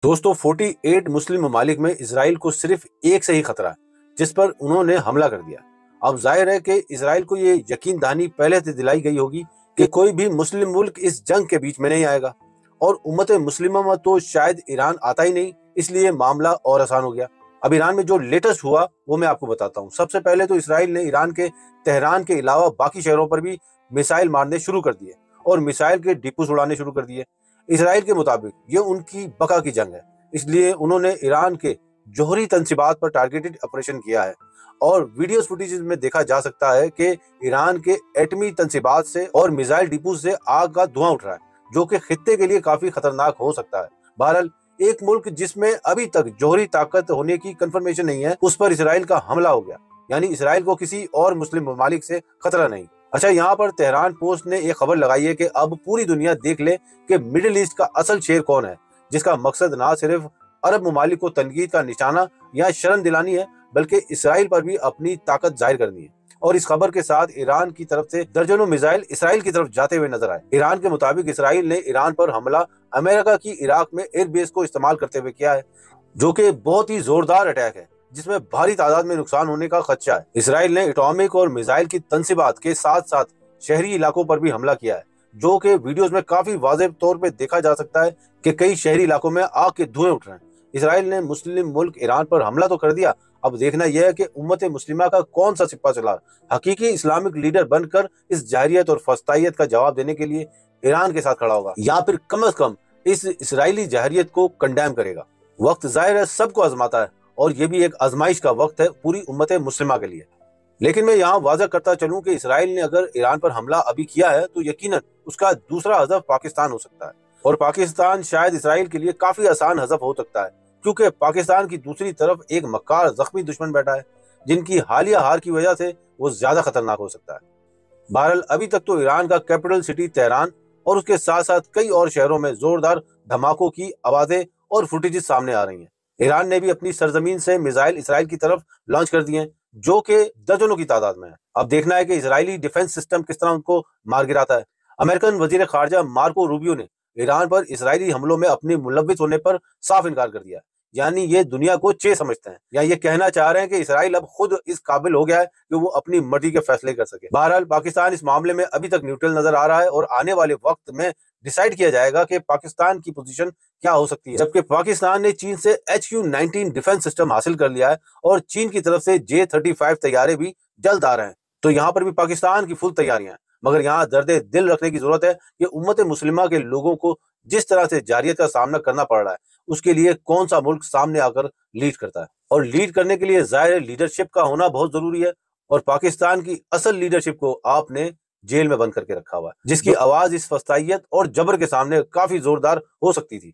दोस्तों 48 मुस्लिम ममालिक में इसराइल को सिर्फ एक से ही खतरा है, जिस पर उन्होंने हमला कर दिया। अब जाहिर है कि इसराइल को ये यकीन दहानी पहले से दिलाई गई होगी कि कोई भी मुस्लिम मुल्क इस जंग के बीच में नहीं आएगा, और उम्मत मुस्लिमा में तो शायद ईरान आता ही नहीं, इसलिए मामला और आसान हो गया। अब ईरान में जो लेटेस्ट हुआ वो मैं आपको बताता हूँ। सबसे पहले तो इसराइल ने ईरान के तेहरान के अलावा बाकी शहरों पर भी मिसाइल मारने शुरू कर दिए और मिसाइल के डिपोस उड़ाने शुरू कर दिए। इसराइल के मुताबिक ये उनकी बका की जंग है, इसलिए उन्होंने ईरान के जौहरी तंसीबात पर टारगेटेड ऑपरेशन किया है। और वीडियो फुटेज में देखा जा सकता है कि ईरान के एटमी तंसीबात से और मिसाइल डिपो से आग का धुआं उठ रहा है, जो कि खित्ते के लिए काफी खतरनाक हो सकता है। बहरहाल, एक मुल्क जिसमें अभी तक जौहरी ताकत होने की कंफर्मेशन नहीं है, उस पर इसराइल का हमला हो गया, यानी इसराइल को किसी और मुस्लिम ममालिक से खतरा नहीं। अच्छा, यहाँ पर तेहरान पोस्ट ने एक खबर लगाई है कि अब पूरी दुनिया देख ले कि मिडिल ईस्ट का असल शेर कौन है, जिसका मकसद ना सिर्फ अरब ममालिक को तनकीद का निशाना या शर्म दिलानी है, बल्कि इसराइल पर भी अपनी ताकत जाहिर करनी है। और इस खबर के साथ ईरान की तरफ से दर्जनों मिसाइल इसराइल की तरफ जाते हुए नजर आए। ईरान के मुताबिक इसराइल ने ईरान पर हमला अमेरिका की इराक में एयरबेस को इस्तेमाल करते हुए किया है, जो कि बहुत ही जोरदार अटैक है, जिसमें भारी तादाद में नुकसान होने का खदशा है। इसराइल ने एटॉमिक और मिसाइल की तंसीबात के साथ साथ शहरी इलाकों पर भी हमला किया है, जो कि वीडियोस में काफी वाज़ेह तौर पे देखा जा सकता है कि कई शहरी इलाकों में आग के धुएं उठ रहे हैं। इसराइल ने मुस्लिम मुल्क ईरान पर हमला तो कर दिया, अब देखना यह है कि उम्मत मुस्लिमा का कौन सा सिपा चला हकीकी इस्लामिक लीडर बनकर इस जाहिरियत और फस्तायत का जवाब देने के लिए ईरान के साथ खड़ा होगा, या फिर कम से कम इस इसराइली जाहिरियत को कंडेम करेगा। वक्त जाहिर है सबको आजमाता है, और ये भी एक आजमाइश का वक्त है पूरी उम्मत मुस्लिमा के लिए। लेकिन मैं यहाँ वाज़ह करता चलूं कि इसराइल ने अगर ईरान पर हमला अभी किया है तो यकीनन उसका दूसरा हदफ पाकिस्तान हो सकता है, और पाकिस्तान शायद इसराइल के लिए काफी आसान हदफ हो सकता है, क्योंकि पाकिस्तान की दूसरी तरफ एक मक्कार जख्मी दुश्मन बैठा है, जिनकी हालिया हार की वजह से वो ज्यादा खतरनाक हो सकता है। बहरहाल, अभी तक तो ईरान का कैपिटल सिटी तेहरान और उसके साथ साथ कई और शहरों में जोरदार धमाकों की आवाजें और फुटेजेस सामने आ रही हैं। ईरान ने भी अपनी सरजमीन से मिसाइल इसराइल की तरफ लॉन्च कर दिए हैं, जो कि दर्जनों की तादाद में है। अब देखना है कि इसराइली डिफेंस सिस्टम किस तरह उनको मार गिराता है। अमेरिकन वजीर खारजा मार्को रूबियो ने ईरान पर इसराइली हमलों में अपने मुलव्विस होने पर साफ इनकार कर दिया, यानी ये दुनिया को चे समझते हैं, या ये कहना चाह रहे हैं कि इसराइल अब खुद इस काबिल हो गया है कि वो अपनी मर्जी के फैसले कर सके। बहरहाल, पाकिस्तान इस मामले में अभी तक न्यूट्रल नजर आ रहा है, और आने वाले वक्त में डिसाइड किया जाएगा कि पाकिस्तान की पोजीशन क्या हो सकती है। जबकि पाकिस्तान ने चीन से HQ-19 डिफेंस सिस्टम हासिल कर लिया है, और चीन की तरफ से J-35 तैयारे भी जल्द आ रहे हैं, तो यहाँ पर भी पाकिस्तान की फुल तैयारियां हैं। मगर यहाँ दर्द दिल रखने की जरूरत है कि उम्मत मुस्लिमा के लोगों को जिस तरह से जारियत का सामना करना पड़ रहा है, उसके लिए कौन सा मुल्क सामने आकर लीड करता है। और लीड करने के लिए जाहिर लीडरशिप का होना बहुत जरूरी है, और पाकिस्तान की असल लीडरशिप को आपने जेल में बंद करके रखा हुआ है, जिसकी आवाज इस फस्तायत और जबर के सामने काफी जोरदार हो सकती थी।